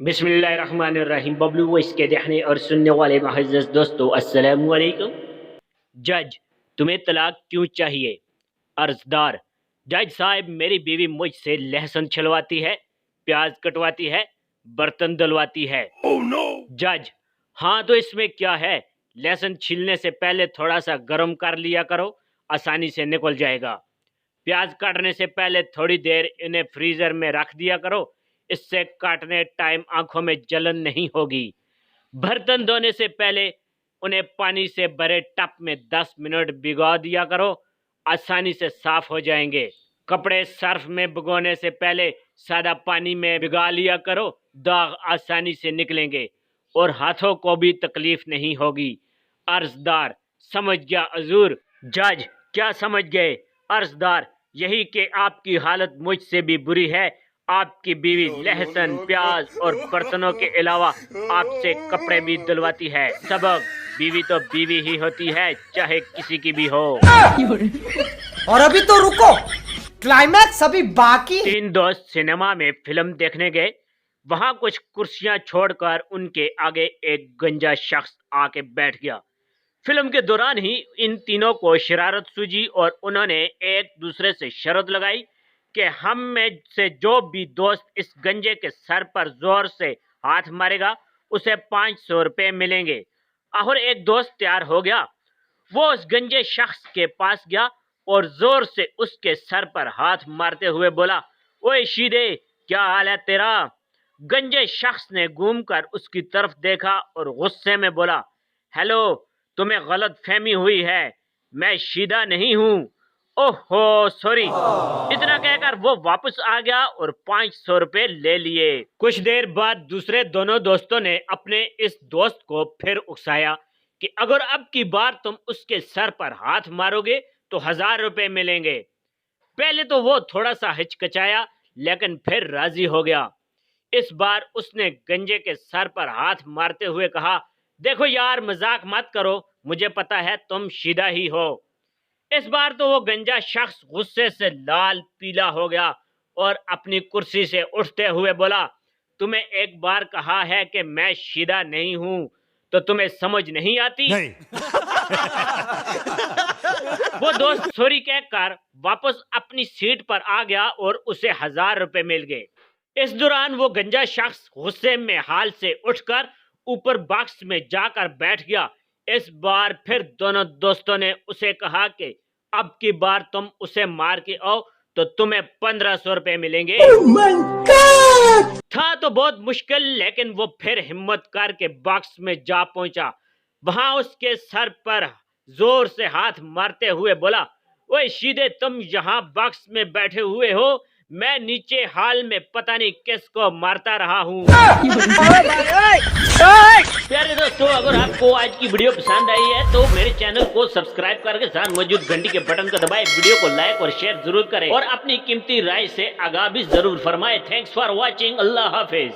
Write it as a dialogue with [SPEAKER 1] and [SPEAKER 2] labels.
[SPEAKER 1] بسم اللہ الرحمن الرحیم۔ ببلو وائس کے دیکھنے اور سننے والے معزز دوستو السلام علیکم۔ جج، تمہیں طلاق کیوں چاہیے؟ عرضدار: جج صاحب، میری بیوی مجھ سے لہسن چھلواتی ہے، پیاز کٹواتی ہے، برتن دھلواتی ہے۔ جج: ہاں تو اس میں کیا ہے؟ لہسن چھیلنے سے پہلے تھوڑا سا گرم کر لیا کرو، آسانی سے نکل جائے گا۔ پیاز کاٹنے سے پہلے تھوڑی دیر انہیں فریزر میں رکھ دیا کرو، اس سے کاٹنے ٹائم آنکھوں میں جلن نہیں ہوگی۔ برتن دھونے سے پہلے انہیں پانی سے بھرے ٹپ میں 10 منٹ بھگو دیا کرو، آسانی سے صاف ہو جائیں گے۔ کپڑے صرف میں بھگونے سے پہلے سادہ پانی میں بھگا لیا کرو، داغ آسانی سے نکلیں گے اور ہاتھوں کو بھی تکلیف نہیں ہوگی۔ عرضدار: سمجھ گیا حضور۔ جج: کیا سمجھ گئے؟ عرضدار: یہی کہ آپ کی حالت مجھ سے بھی بری ہے۔ آپ کی بیوی لہسن، پیاز اور برتنوں کے علاوہ آپ سے کپڑے بھی دھلواتی ہے۔ سبق: بیوی تو بیوی ہی ہوتی ہے، چاہے کسی کی بھی ہو۔
[SPEAKER 2] اور ابھی تو رکو، کلائمیکس ابھی باقی۔
[SPEAKER 1] 3 دوست سنیما میں فلم دیکھنے گئے۔ وہاں کچھ کرسیاں چھوڑ کر ان کے آگے ایک گنجا شخص آ کے بیٹھ گیا۔ فلم کے دوران ہی ان تینوں کو شرارت سوجی اور انہوں نے ایک دوسرے سے شرط لگائی کہ ہم میں سے جو بھی دوست اس گنجے کے سر پر زور سے ہاتھ مارے گا اسے 500 روپے ملیں گے۔ اور ایک دوست تیار ہو گیا، وہ اس گنجے شخص کے پاس گیا اور زور سے اس کے سر پر ہاتھ مارتے ہوئے بولا: اوے شیدے، کیا حال ہے تیرا؟ گنجے شخص نے گھوم کر اس کی طرف دیکھا اور غصے میں بولا: ہیلو، تمہیں غلط فہمی ہوئی ہے، میں شیدہ نہیں ہوں۔ اوہ ہو سوری۔ اتنا کہہ کر وہ واپس آ گیا اور 500 روپے لے لیے۔ کچھ دیر بعد دوسرے دونوں دوستوں نے اپنے اس دوست کو پھر اکسایا کہ اگر اب کی بار تم اس کے سر پر ہاتھ مارو گے تو 1000 روپے ملیں گے۔ پہلے تو وہ تھوڑا سا ہچکچایا لیکن پھر راضی ہو گیا۔ اس بار اس نے گنجے کے سر پر ہاتھ مارتے ہوئے کہا: دیکھو یار، مذاق مت کرو، مجھے پتا ہے تم شیدہ ہی ہو۔ اس بار تو وہ گنجا شخص غصے سے لال پیلا ہو گیا اور اپنی کرسی سے اٹھتے ہوئے بولا: تمہیں ایک بار کہا ہے کہ میں شیدہ نہیں ہوں تو تمہیں سمجھ نہیں آتی؟ وہ دوست سوری کہہ کر واپس اپنی سیٹ پر آ گیا اور اسے 1000 روپے مل گئے۔ اس دوران وہ گنجا شخص غصے میں حال سے اٹھ کر اوپر باکس میں جا کر بیٹھ گیا۔ اس بار پھر دونوں دوستوں نے اسے کہا کہ اب کی بار تم اسے مار کے آؤ تو تمہیں 1500 روپے ملیں گے۔ تھا تو بہت مشکل، لیکن وہ پھر ہمت کر کے باکس میں جا پہنچا۔ وہاں اس کے سر پر زور سے ہاتھ مارتے ہوئے بولا: اوے شیدے، تم یہاں باکس میں بیٹھے ہوئے ہو، میں نیچے ہال میں پتہ نہیں کس کو مارتا رہا ہوں۔ پیارے دوستو، اگر آپ کو آج کی ویڈیو پسند آئی ہے تو میرے چینل کو سبسکرائب کر کے ساتھ موجود گھنٹی کے بٹن کو دبائے، ویڈیو کو لائک اور شیئر ضرور کریں اور اپنی قیمتی رائے سے آگاہ بھی ضرور فرمائیں۔ Thanks for watching. اللہ حافظ۔